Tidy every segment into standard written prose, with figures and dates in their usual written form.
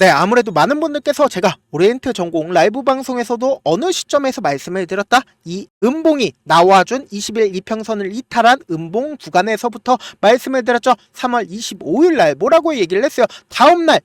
네, 아무래도 많은 분들께서 제가 오리엔트 전공 라이브 방송에서도 어느 시점에서 말씀을 드렸다. 이 음봉이 나와준 20일 이평선을 이탈한 음봉 구간에서부터 말씀을 드렸죠. 3월 25일 날 뭐라고 얘기를 했어요. 다음날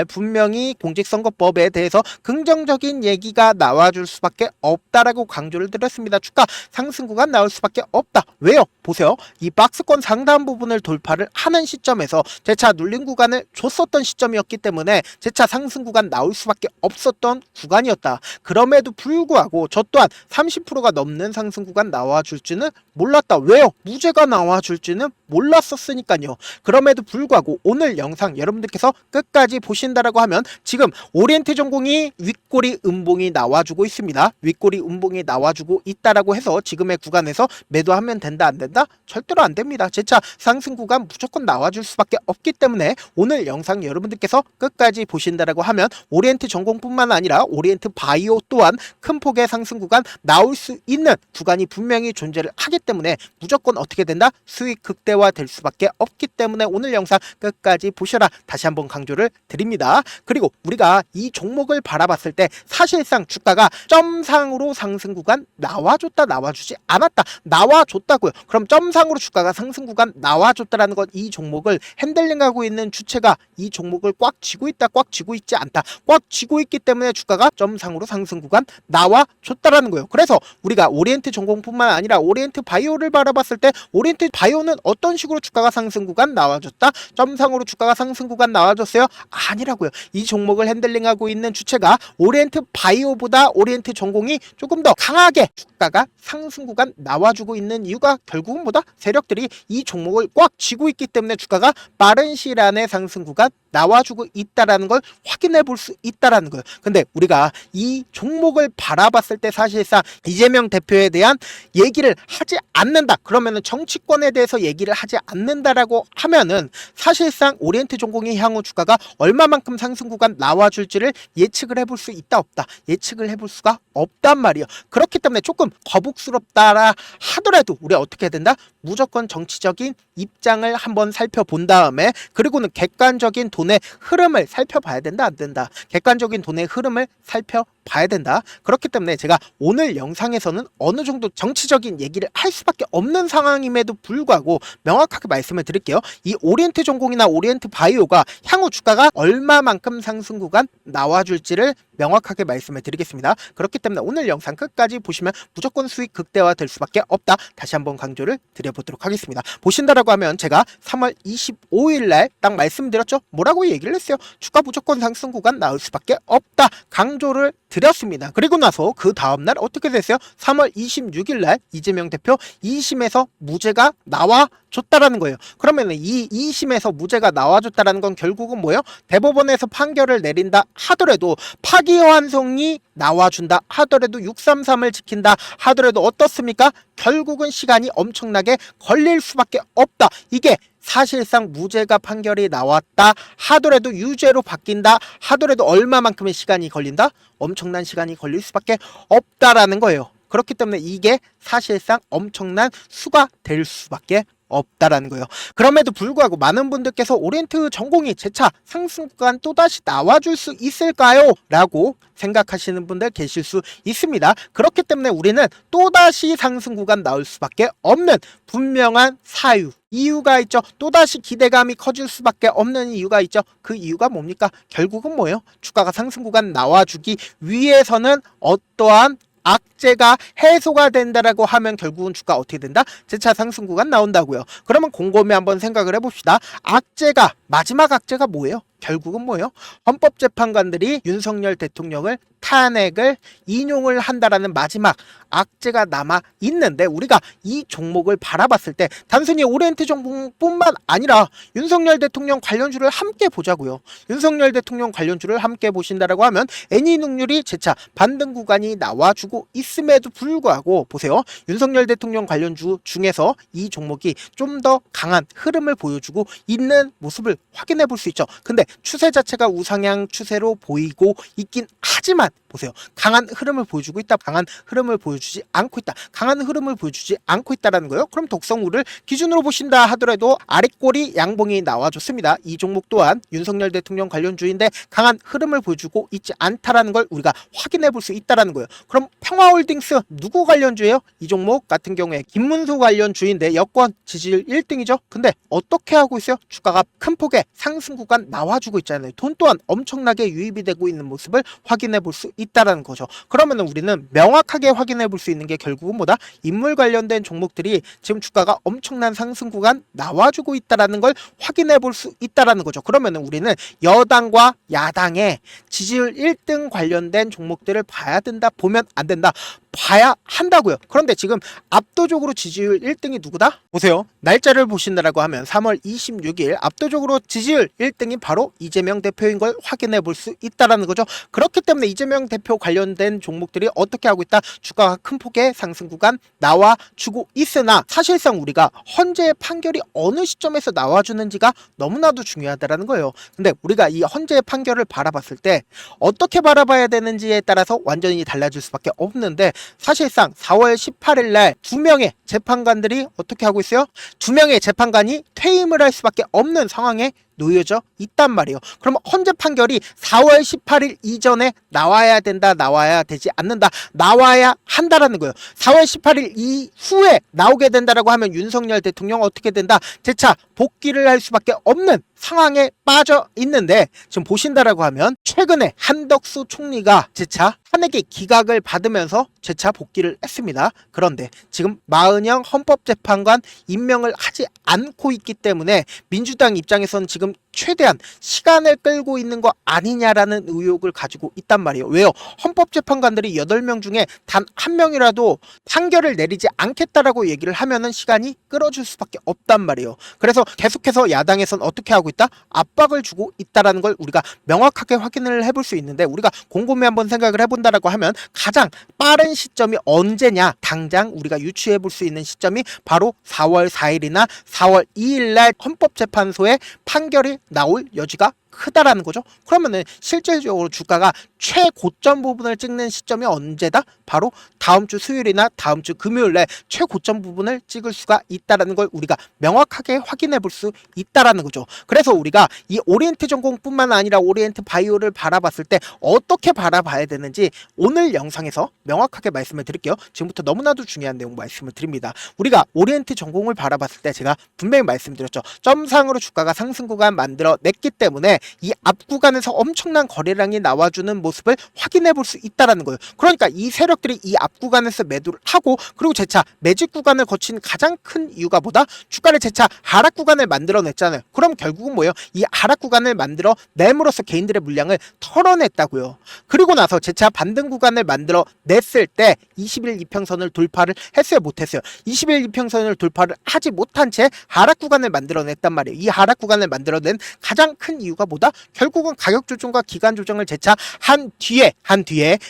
분명히 공직선거법에 대해서 긍정적인 얘기가 나와줄 수밖에 없다라고 강조를 드렸습니다. 주가 상승 구간 나올 수밖에 없다. 왜요? 보세요. 이 박스권 상단 부분을 돌파를 하는 시점에서 재차 눌린 구간을 줬었던 시점이었기 때문에 재차 상승 구간 나올 수밖에 없었던 구간이었다. 그럼에도 불구하고 저 또한 30%가 넘는 상승 구간 나와줄지는 몰랐다. 왜요? 무죄가 나와줄지는 몰랐었으니까요. 그럼에도 불구하고 오늘 영상 여러분들께서 끝까지 보신다라고 하면 지금 오리엔트 전공이 윗꼬리 음봉이 나와주고 있습니다. 윗꼬리 음봉이 나와주고 있다라고 해서 지금의 구간에서 매도하면 된다 안 된다? 절대로 안 됩니다. 재차 상승 구간 무조건 나와줄 수밖에 없기 때문에 오늘 영상 여러분들께서 끝까지 보신다라고 하면 오리엔트 전공뿐만 아니라 오리엔트 바이오 또한 큰 폭의 상승 구간 나올 수 있는 구간이 분명히 존재를 하기 때문에 무조건 어떻게 된다? 수익 극대화 될 수밖에 없기 때문에 오늘 영상 끝까지 보셔라. 다시 한번 강조를 드립니다. 그리고 우리가 이 종목을 바라봤을 때 사실상 주가가 점상으로 상승 구간 나와줬다 나와주지 않았다 나와줬다고요. 그럼 점상으로 주가가 상승 구간 나와줬다라는 건 이 종목을 핸들링하고 있는 주체가 이 종목을 꽉 쥐고 있다 꽉 쥐고 있지 않다 꽉 쥐고 있기 때문에 주가가 점상으로 상승 구간 나와줬다라는 거예요. 그래서 우리가 오리엔트 전공뿐만 아니라 오리엔트 바이오를 바라봤을 때 오리엔트 바이오는 어떤 식으로 주가가 상승 구간 나와줬다? 점상으로 주가가 상승 구간 나와줬어요? 아니라고요. 이 종목을 핸들링하고 있는 주체가 오리엔트 바이오보다 오리엔트 전공이 조금 더 강하게 주가가 상승 구간 나와주고 있는 이유가 결국은 뭐다? 세력들이 이 종목을 꽉 쥐고 있기 때문에 주가가 빠른 시일 안에 상승 구간 나와주고 있다라는 걸 확인해 볼 수 있다라는 거예요. 근데 우리가 이 종목을 바라봤을 때 사실상 이재명 대표에 대한 얘기를 하지 않는다. 그러면은 정치권에 대해서 얘기를 하지 않는다라고 하면은 사실상 오리엔트 전공의 향후 주가가 얼마만큼 상승 구간 나와줄지를 예측을 해볼 수 있다 없다. 예측을 해볼 수가 없단 말이에요. 그렇기 때문에 조금 거북스럽다라 하더라도 우리 어떻게 해야 된다? 무조건 정치적인 입장을 한번 살펴본 다음에 그리고는 객관적인 돈의 흐름을 살펴봐야 된다 안 된다. 객관적인 돈의 흐름을 살펴봐야 된다. 그렇기 때문에 제가 오늘 영상에서는 어느 정도 정치적인 얘기를 할 수밖에 없는 상황임에도 불구하고 명확하게 말씀을 드릴게요. 이 오리엔트 전공이나 오리엔트 바이오가 향후 주가가 얼마만큼 상승 구간 나와줄지를 명확하게 말씀을 드리겠습니다. 그렇기 때문에 오늘 영상 끝까지 보시면 무조건 수익 극대화 될 수밖에 없다. 다시 한번 강조를 드려보도록 하겠습니다. 보신다라고 하면 제가 3월 25일 날 딱 말씀드렸죠. 뭐라고 얘기를 했어요? 주가 무조건 상승 구간 나올 수밖에 없다. 강조를 드렸습니다. 그리고 나서 그 다음날 어떻게 됐어요? 3월 26일 날 이재명 대표 2심에서 무죄가 나와줬다라는 거예요. 그러면 이 2심에서 무죄가 나와줬다라는 건 결국은 뭐예요? 대법원에서 판결을 내린다 하더라도 파기환송이 나와준다 하더라도 633을 지킨다 하더라도 어떻습니까? 결국은 시간이 엄청나게 걸릴 수밖에 없다. 이게 사실상 무죄가 판결이 나왔다 하더라도 유죄로 바뀐다 하더라도 얼마만큼의 시간이 걸린다? 엄청난 시간이 걸릴 수밖에 없다라는 거예요. 그렇기 때문에 이게 사실상 엄청난 수가 될 수밖에 없다라는 거예요. 그럼에도 불구하고 많은 분들께서 오리엔트 전공이 재차 상승 구간 또다시 나와줄 수 있을까요? 라고 생각하시는 분들 계실 수 있습니다. 그렇기 때문에 우리는 또다시 상승 구간 나올 수밖에 없는 분명한 사유 이유가 있죠. 또다시 기대감이 커질 수밖에 없는 이유가 있죠. 그 이유가 뭡니까? 결국은 뭐예요? 주가가 상승 구간 나와주기 위해서는 어떠한 악재가 해소가 된다라고 하면 결국은 주가 어떻게 된다? 재차 상승 구간 나온다고요. 그러면 곰곰이 한번 생각을 해봅시다. 악재가 마지막 악재가 뭐예요? 결국은 뭐예요? 헌법재판관들이 윤석열 대통령을 탄핵을 인용을 한다라는 마지막 악재가 남아 있는데 우리가 이 종목을 바라봤을 때 단순히 오리엔트 종목뿐만 아니라 윤석열 대통령 관련주를 함께 보자고요. 윤석열 대통령 관련주를 함께 보신다라고 하면 애니능률이 재차 반등 구간이 나와주고 있음에도 불구하고 보세요. 윤석열 대통령 관련주 중에서 이 종목이 좀 더 강한 흐름을 보여주고 있는 모습을 확인해 볼 수 있죠. 근데 추세 자체가 우상향 추세로 보이고 있긴 하지만 보세요. 강한 흐름을 보여주고 있다, 강한 흐름을 보여주지 않고 있다, 강한 흐름을 보여주지 않고 있다라는 거예요. 그럼 독성우를 기준으로 보신다 하더라도 아랫꼬리 양봉이 나와줬습니다. 이 종목 또한 윤석열 대통령 관련주인데 강한 흐름을 보여주고 있지 않다라는 걸 우리가 확인해 볼 수 있다라는 거예요. 그럼 평화홀딩스 누구 관련주예요? 이 종목 같은 경우에 김문수 관련주인데 여권 지지율 1등이죠. 근데 어떻게 하고 있어요? 주가가 큰 폭의 상승 구간 나와주고 있잖아요. 돈 또한 엄청나게 유입이 되고 있는 모습을 확인해 볼 수 있다라는 거죠. 그러면 우리는 명확하게 확인해 볼 수 있는 게 결국은 뭐다? 인물 관련된 종목들이 지금 주가가 엄청난 상승 구간 나와주고 있다라는 걸 확인해 볼 수 있다라는 거죠. 그러면 우리는 여당과 야당의 지지율 1등 관련된 종목들을 봐야 된다, 보면 안 된다, 봐야 한다고요. 그런데 지금 압도적으로 지지율 1등이 누구다? 보세요. 날짜를 보신다라고 하면 3월 26일 압도적으로 지지율 1등이 바로 이재명 대표인 걸 확인해 볼 수 있다라는 거죠. 그렇기 때문에 이재명 대표 관련된 종목들이 어떻게 하고 있다? 주가가 큰 폭의 상승 구간 나와주고 있으나 사실상 우리가 헌재의 판결이 어느 시점에서 나와주는지가 너무나도 중요하다라는 거예요. 근데 우리가 이 헌재의 판결을 바라봤을 때 어떻게 바라봐야 되는지에 따라서 완전히 달라질 수밖에 없는데, 사실상 4월 18일 날 2명의 재판관들이 어떻게 하고 있어요? 2명의 재판관이 퇴임을 할 수밖에 없는 상황에 놓여져 있단 말이에요. 그럼 헌재 판결이 4월 18일 이전에 나와야 된다, 나와야 되지 않는다, 나와야 한다라는 거예요. 4월 18일 이후에 나오게 된다라고 하면 윤석열 대통령 어떻게 된다? 재차 복귀를 할 수밖에 없는 상황에 빠져 있는데, 지금 보신다라고 하면 최근에 한덕수 총리가 재차 탄핵의 기각을 받으면서 재차 복귀를 했습니다. 그런데 지금 마은영 헌법재판관 임명을 하지 않고 있기 때문에 민주당 입장에서는 지금 최대한 시간을 끌고 있는 거 아니냐라는 의혹을 가지고 있단 말이에요. 왜요? 헌법재판관들이 8명 중에 단 1명이라도 판결을 내리지 않겠다라고 얘기를 하면은 시간이 끌어줄 수밖에 없단 말이에요. 그래서 계속해서 야당에서는 어떻게 하고 있다? 압박을 주고 있다라는 걸 우리가 명확하게 확인을 해볼 수 있는데, 우리가 곰곰이 한번 생각을 해본다라고 하면 가장 빠른 시점이 언제냐? 당장 우리가 유추해 볼 수 있는 시점이 바로 4월 4일이나 4월 2일 날 헌법재판소에 판결이 나올 여지가 크다라는 거죠. 그러면은 실질적으로 주가가 최고점 부분을 찍는 시점이 언제다? 바로 다음 주 수요일이나 다음 주 금요일에 최고점 부분을 찍을 수가 있다라는 걸 우리가 명확하게 확인해 볼 수 있다라는 거죠. 그래서 우리가 이 오리엔트 전공뿐만 아니라 오리엔트 바이오를 바라봤을 때 어떻게 바라봐야 되는지 오늘 영상에서 명확하게 말씀을 드릴게요. 지금부터 너무나도 중요한 내용 말씀을 드립니다. 우리가 오리엔트 전공을 바라봤을 때 제가 분명히 말씀드렸죠. 점상으로 주가가 상승 구간 만들어냈기 때문에 이 앞 구간에서 엄청난 거래량이 나와주는 모습을 확인해 볼 수 있다라는 거예요. 그러니까 이 세력들이 이 앞 구간에서 매도를 하고, 그리고 재차 매집 구간을 거친 가장 큰 이유가 뭐다? 주가를 재차 하락 구간을 만들어냈잖아요. 그럼 결국은 뭐예요? 이 하락 구간을 만들어냄으로써 개인들의 물량을 털어냈다고요. 그리고 나서 재차 반등 구간을 만들어냈을 때 20일 이평선을 돌파를 했어요, 못했어요? 20일 이평선을 돌파를 하지 못한 채 하락 구간을 만들어냈단 말이에요. 이 하락 구간을 만들어낸 가장 큰 이유가 뭐다? 결국은 가격 조정과 기간 조정을 재차 한 뒤에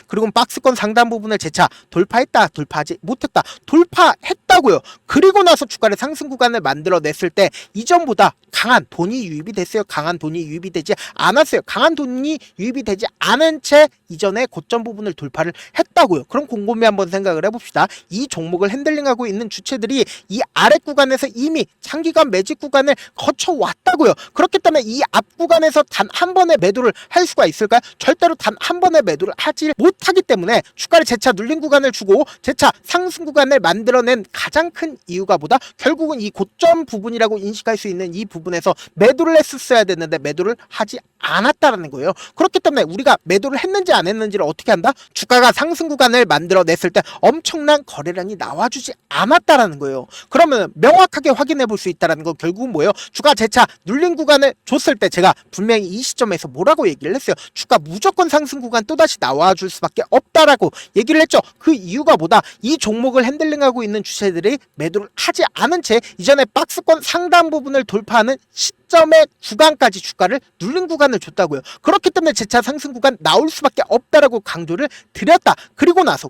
그리고 박스권 상단 부분을 재차 돌파했다, 돌파하지 못했다, 돌파했다고요. 그리고 나서 주가를 상승 구간을 만들어냈을 때 이전보다 강한 돈이 유입이 됐어요? 강한 돈이 유입이 되지 않았어요? 강한 돈이 유입이 되지 않은 채 이전에 고점 부분을 돌파를 했다고요. 그럼 곰곰이 한번 생각을 해봅시다. 이 종목을 핸들링하고 있는 주체들이 이 아랫 구간에서 이미 장기간 매집 구간을 거쳐왔다고요. 그렇기 때문에 이 앞 구간에서 단 한 번의 매도를 할 수가 있을까요? 절대로 단 한 번의 매도를 하지 못하기 때문에 주가를 재차 눌린 구간을 주고 재차 상승 구간을 만들어낸 가장 큰 이유가 뭐다? 결국은 이 고점 부분이라고 인식할 수 있는 이 부분에서 매도를 했었어야 됐는데 매도를 하지 않았다라는 거예요. 그렇기 때문에 우리가 매도를 했는지 안 했는지를 어떻게 한다? 주가가 상승 구간을 만들어냈을 때 엄청난 거래량이 나와주지 않았다라는 거예요. 그러면 명확하게 확인해 볼 수 있다라는 건 결국은 뭐예요? 주가 재차 눌린 구간을 줬을 때 제가 분명히 이 시점에서 뭐라고 얘기를 했어요? 주가 무조건 상승 구간 또다시 나와줄 수밖에 없다라고 얘기를 했죠. 그 이유가 뭐다? 이 종목을 핸들링하고 있는 주체들이 매도를 하지 않은 채 이전에 박스권 상단 부분을 돌파하는 시점의 구간까지 주가를 눌린 구간을 줬다고요. 그렇기 때문에 재차 상승 구간 나올 수밖에 없다라고 강조를 드렸다. 그리고 나서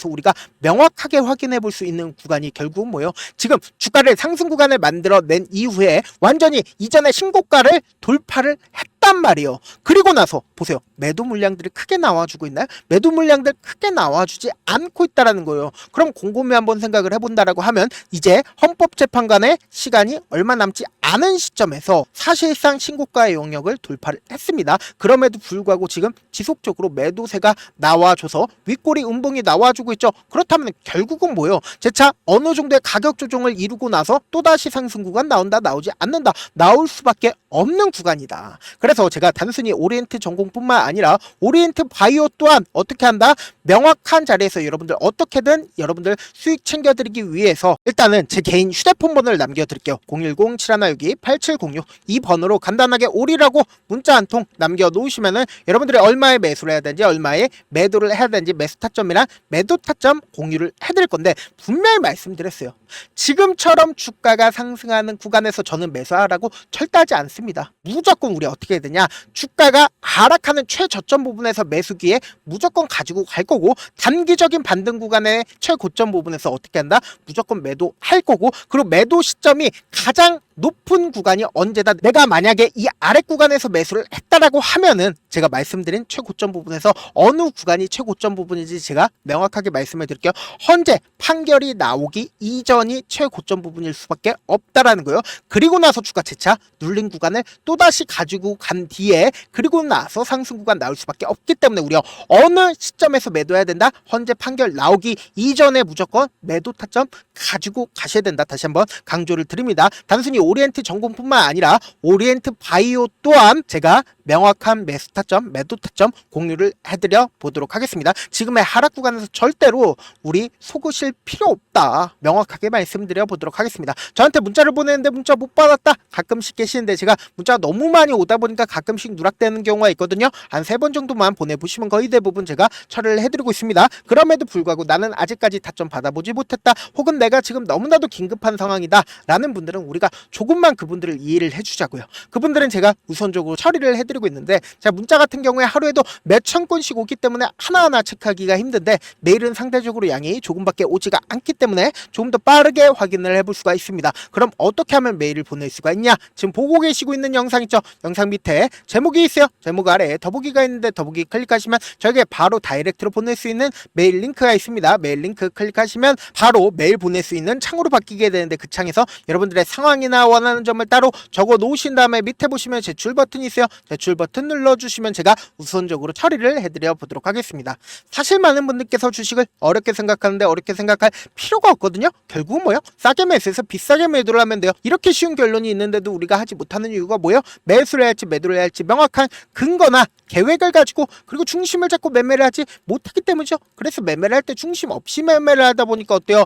우리가 명확하게 확인해 볼 수 있는 구간이 결국은 뭐예요? 지금 주가를 상승 구간을 만들어낸 이후에 완전히 이전의 신고가를 돌파를 했단 말이에요. 그리고 나서 보세요. 매도 물량들이 크게 나와주고 있나요? 매도 물량들 크게 나와주지 않고 있다라는 거예요. 그럼 곰곰이 한번 생각을 해본다라고 하면 이제 헌법재판관의 시간이 얼마 남지 않은 시점에서 사실상 신고가의 영역을 돌파를 했습니다. 그럼에도 불구하고 지금 지속적으로 매도세가 나와줘서 윗꼬리 음봉이 나와주고 있죠. 그렇다면 결국은 뭐예요? 재차 어느 정도의 가격 조정을 이루고 나서 또다시 상승 구간 나온다, 나오지 않는다, 나올 수밖에 없는 구간이다. 그래서 제가 단순히 오리엔트 전공뿐만 아니라 오리엔트 바이오 또한 어떻게 한다? 명확한 자리에서 여러분들 어떻게든 여러분들 수익 챙겨드리기 위해서 일단은 제 개인 휴대폰 번호를 남겨드릴게요. 010-7162-8706 이 번호로 간단하게 오리라고 문자 한 통 남겨놓으시면은 여러분들이 얼마에 매수를 해야 되는지, 얼마에 매도를 해야 되는지 매수 타점이랑 매도 타점 공유를 해드릴 건데, 분명히 말씀드렸어요. 지금처럼 주가가 상승하는 구간에서 저는 매수하라고 절대 하지 않습니다. 무조건 우리 어떻게 해야 되냐? 주가가 하락하는 최저점 부분에서 매수기에 무조건 가지고 갈 거고, 단기적인 반등 구간의 최고점 부분에서 어떻게 한다? 무조건 매도할 거고, 그리고 매도 시점이 가장 높은 구간이 언제다. 내가 만약에 이 아래 구간에서 매수를 했다라고 하면은 제가 말씀드린 최고점 부분에서 어느 구간이 최고점 부분인지 제가 명확하게 말씀을 드릴게요. 현재 판결이 나오기 이전이 최고점 부분일 수밖에 없다라는 거예요. 그리고 나서 주가 재차 눌린 구간을 또다시 가지고 간 뒤에 그리고 나서 상승 구간 나올 수밖에 없기 때문에 우리가 어느 시점에서 매도해야 된다? 현재 판결 나오기 이전에 무조건 매도 타점 가지고 가셔야 된다. 다시 한번 강조를 드립니다. 단순히 오리엔트 전공뿐만 아니라 오리엔트 바이오 또한 제가 명확한 매수 타점, 매도 타점 공유를 해드려 보도록 하겠습니다. 지금의 하락 구간에서 절대로 우리 속으실 필요 없다. 명확하게 말씀드려 보도록 하겠습니다. 저한테 문자를 보내는데 문자 못 받았다. 가끔씩 계시는데 제가 문자가 너무 많이 오다 보니까 가끔씩 누락되는 경우가 있거든요. 한 3번 정도만 보내보시면 거의 대부분 제가 처리를 해드리고 있습니다. 그럼에도 불구하고 나는 아직까지 타점 받아보지 못했다. 혹은 내가 지금 너무나도 긴급한 상황이다. 라는 분들은 우리가 조금만 그분들을 이해를 해주자고요. 그분들은 제가 우선적으로 처리를 해드리고 있는데, 자, 문자 같은 경우에 하루에도 몇천 건씩 오기 때문에 하나하나 체크하기가 힘든데 메일은 상대적으로 양이 조금밖에 오지가 않기 때문에 조금 더 빠르게 확인을 해볼 수가 있습니다. 그럼 어떻게 하면 메일을 보낼 수가 있냐? 지금 보고 계시고 있는 영상 있죠? 영상 밑에 제목이 있어요. 제목 아래에 더보기가 있는데 더보기 클릭하시면 저에게 바로 다이렉트로 보낼 수 있는 메일 링크가 있습니다. 메일 링크 클릭하시면 바로 메일 보낼 수 있는 창으로 바뀌게 되는데, 그 창에서 여러분들의 상황이나 원하는 점을 따로 적어 놓으신 다음에 밑에 보시면 제출 버튼이 있어요. 제출 버튼 눌러주시면 제가 우선적으로 처리를 해드려 보도록 하겠습니다. 사실 많은 분들께서 주식을 어렵게 생각하는데 어렵게 생각할 필요가 없거든요. 결국은 뭐요? 싸게 매수해서 비싸게 매도를 하면 돼요. 이렇게 쉬운 결론이 있는데도 우리가 하지 못하는 이유가 뭐예요? 매수를 해야 할지 매도를 해야 할지 명확한 근거나 계획을 가지고, 그리고 중심을 잡고 매매를 하지 못하기 때문이죠. 그래서 매매를 할 때 중심 없이 매매를 하다 보니까 어때요?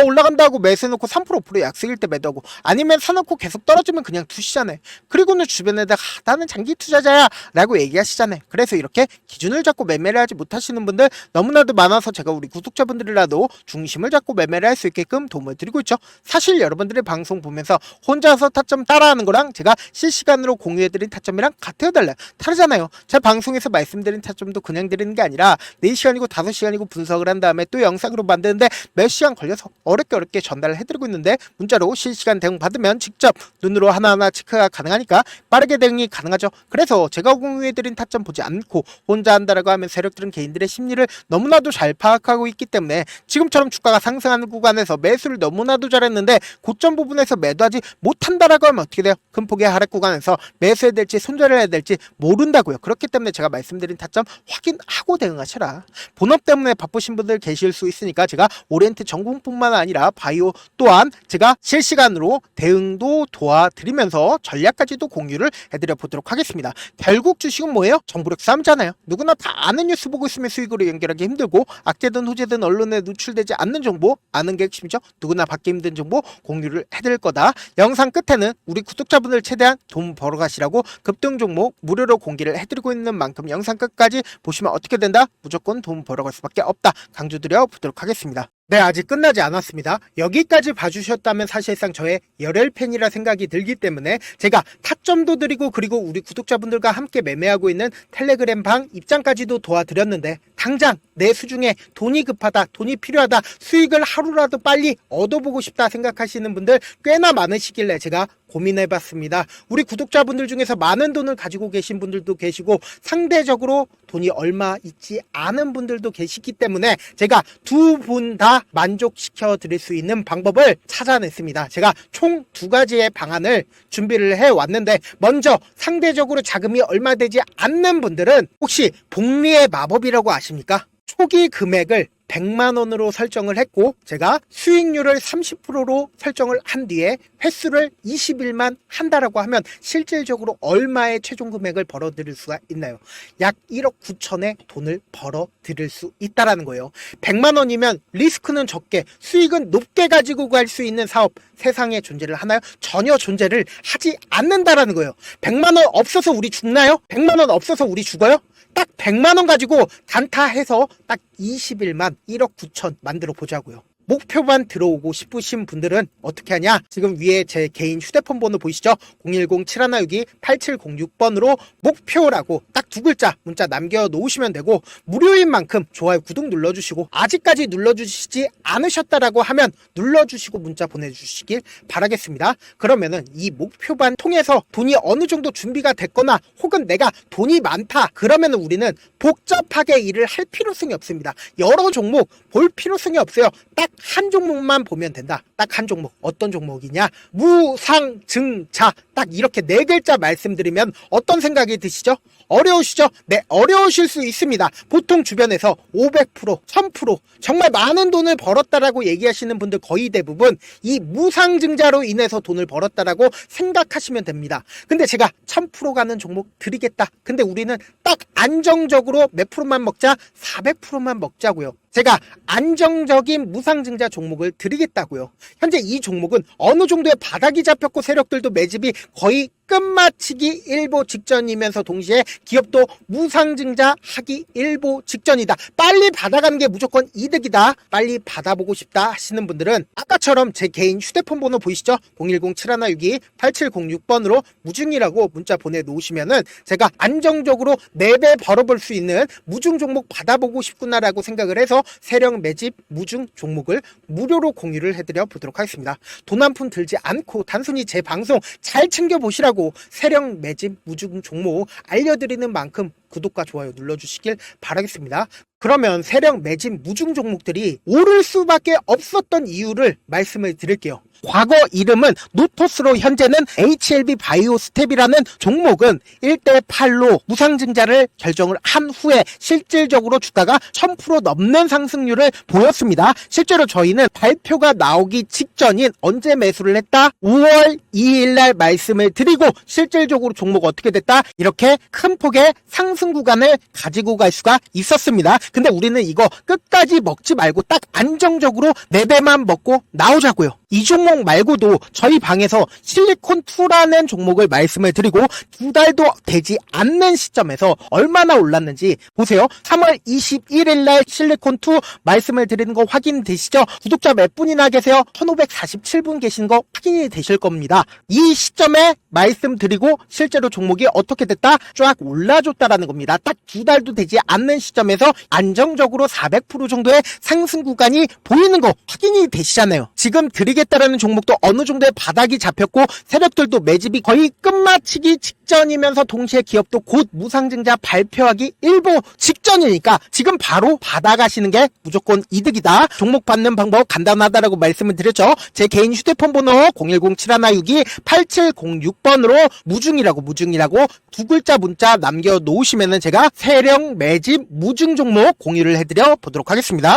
올라간다고 매수해놓고 3% 5% 약세일 때 매도하고, 아니면 사놓고 계속 떨어지면 그냥 두시잖아요. 그리고는 주변에다가 나는 장기 투자자야 라고 얘기하시잖아요. 그래서 이렇게 기준을 잡고 매매를 하지 못하시는 분들 너무나도 많아서 제가 우리 구독자분들이라도 중심을 잡고 매매를 할 수 있게끔 도움을 드리고 있죠. 사실 여러분들의 방송 보면서 혼자서 타점 따라하는 거랑 제가 실시간으로 공유해드린 타점이랑 같아요, 달라요? 다르잖아요. 제 방송에서 말씀드린 타점도 그냥 드리는 게 아니라 4시간이고 5시간이고 분석을 한 다음에 또 영상으로 만드는데 몇 시간 걸려서 어렵게 전달을 해드리고 있는데, 문자로 실시간 대응 받으면 직접 눈으로 하나하나 체크가 가능하니까 빠르게 대응이 가능하죠. 그래서 제가 공유해드린 타점 보지 않고 혼자 한다라고 하면 세력들은 개인들의 심리를 너무나도 잘 파악하고 있기 때문에 지금처럼 주가가 상승하는 구간에서 매수를 너무나도 잘했는데 고점 부분에서 매도하지 못한다라고 하면 어떻게 돼요? 큰 폭의 하락 구간에서 매수해야 될지 손절을 해야 될지 모른다고요. 그렇기 때문에 제가 말씀드린 타점 확인하고 대응하셔라. 본업 때문에 바쁘신 분들 계실 수 있으니까 제가 오리엔트 전공뿐만 아니라 바이오 또한 제가 실시간으로 대응도 도와드리면서 전략까지도 공유를 해드려 보도록 하겠습니다. 결국 주식은 뭐예요? 정보력 싸움잖아요. 누구나 다 아는 뉴스 보고 있으면 수익으로 연결하기 힘들고, 악재든 호재든 언론에 노출되지 않는 정보 아는 게 핵심이죠. 누구나 받기 힘든 정보 공유를 해드릴 거다. 영상 끝에는 우리 구독자분들 최대한 돈 벌어가시라고 급등 종목 무료로 공개를 해드리고 있는 만큼 영상 끝까지 보시면 어떻게 된다? 무조건 돈 벌어갈 수밖에 없다. 강조드려 보도록 하겠습니다. 네, 아직 끝나지 않았습니다. 여기까지 봐주셨다면 사실상 저의 열혈팬이라 생각이 들기 때문에 제가 타점도 드리고, 그리고 우리 구독자분들과 함께 매매하고 있는 텔레그램 방 입장까지도 도와드렸는데 당장 내 수중에 돈이 급하다, 돈이 필요하다, 수익을 하루라도 빨리 얻어보고 싶다 생각하시는 분들 꽤나 많으시길래 제가 고민해봤습니다. 우리 구독자분들 중에서 많은 돈을 가지고 계신 분들도 계시고 상대적으로 돈이 얼마 있지 않은 분들도 계시기 때문에 제가 두 분 다 만족시켜 드릴 수 있는 방법을 찾아냈습니다. 제가 총 2가지의 방안을 준비를 해왔는데, 먼저 상대적으로 자금이 얼마 되지 않는 분들은 혹시 복리의 마법이라고 아십니까? 초기 금액을 100만원으로 설정을 했고, 제가 수익률을 30%로 설정을 한 뒤에 횟수를 20일만 한다라고 하면 실질적으로 얼마의 최종 금액을 벌어들일 수가 있나요? 약 1억 9천의 돈을 벌어들일 수 있다라는 거예요. 100만원이면 리스크는 적게 수익은 높게 가지고 갈 수 있는 사업, 세상에 존재를 하나요? 전혀 존재를 하지 않는다라는 거예요. 100만원 없어서 우리 죽나요? 100만원 없어서 우리 죽어요? 딱 100만원 가지고 단타해서 딱 20일만 1억 9천 만들어 보자고요. 목표만 들어오고 싶으신 분들은 어떻게 하냐? 지금 위에 제 개인 휴대폰 번호 보이시죠? 010-7162-8706번으로 목표라고 딱 2글자 문자 남겨놓으시면 되고, 무료인 만큼 좋아요, 구독 눌러주시고, 아직까지 눌러주시지 않으셨다라고 하면 눌러주시고 문자 보내주시길 바라겠습니다. 그러면은 이 목표반 통해서 돈이 어느 정도 준비가 됐거나 혹은 내가 돈이 많다 그러면은 우리는 복잡하게 일을 할 필요성이 없습니다. 여러 종목 볼 필요성이 없어요. 딱 한 종목만 보면 된다. 딱 한 종목. 어떤 종목이냐? 무상증자. 딱 이렇게 4글자 말씀드리면 어떤 생각이 드시죠? 어려우시죠? 네, 어려우실 수 있습니다. 보통 주변에서 500%, 1000% 정말 많은 돈을 벌었다라고 얘기하시는 분들 거의 대부분 이 무상증자로 인해서 돈을 벌었다라고 생각하시면 됩니다. 근데 제가 1000% 가는 종목 드리겠다. 근데 우리는 딱 안정적으로 몇 프로만 먹자? 400%만 먹자고요. 제가 안정적인 무상증자 종목을 드리겠다고요. 현재 이 종목은 어느 정도의 바닥이 잡혔고 세력들도 매집이 거의 끝마치기 일보 직전이면서 동시에 기업도 무상증자 하기 일보 직전이다. 빨리 받아가는 게 무조건 이득이다. 빨리 받아보고 싶다 하시는 분들은 아까처럼 제 개인 휴대폰 번호 보이시죠? 010-7162-8706번으로 무중이라고 문자 보내놓으시면은 제가 안정적으로 4배 벌어볼 수 있는 무중 종목 받아보고 싶구나라고 생각을 해서 세력 매집 무중 종목을 무료로 공유를 해드려 보도록 하겠습니다. 돈 한 푼 들지 않고 단순히 제 방송 잘 챙겨보시라고 세력 매집 무중 종목 알려드리는 만큼 구독과 좋아요 눌러주시길 바라겠습니다. 그러면 세력 매집 무중 종목들이 오를 수밖에 없었던 이유를 말씀을 드릴게요. 과거 이름은 노토스로 현재는 HLB 바이오스텝이라는 종목은 1대8로 무상증자를 결정을 한 후에 실질적으로 주가가 1000% 넘는 상승률을 보였습니다. 실제로 저희는 발표가 나오기 직전인 언제 매수를 했다? 5월 2일날 말씀을 드리고 실질적으로 종목 어떻게 됐다? 이렇게 큰 폭의 상승 구간을 가지고 갈 수가 있었습니다. 근데 우리는 이거 끝까지 먹지 말고 딱 안정적으로 4배만 먹고 나오자고요. 이 종목 말고도 저희 방에서 실리콘2라는 종목을 말씀을 드리고 2달도 되지 않는 시점에서 얼마나 올랐는지 보세요. 3월 21일 날 실리콘2 말씀을 드리는 거 확인되시죠? 구독자 몇 분이나 계세요? 1547분 계신 거 확인이 되실 겁니다. 이 시점에 말씀드리고 실제로 종목이 어떻게 됐다? 쫙 올라줬다라는 겁니다. 딱 2달도 되지 않는 시점에서 안정적으로 400% 정도의 상승 구간이 보이는 거 확인이 되시잖아요. 지금 드리겠다라는 종목도 어느 정도의 바닥이 잡혔고 세력들도 매집이 거의 끝마치기 직전이면서 동시에 기업도 곧 무상증자 발표하기 일보 직전이니까 지금 바로 받아가시는 게 무조건 이득이다. 종목 받는 방법 간단하다라고 말씀을 드렸죠. 제 개인 휴대폰 번호 010-7162-8706번으로 무중이라고 2글자 문자 남겨놓으시면은 제가 세력 매집 무중 종목 공유를 해드려 보도록 하겠습니다.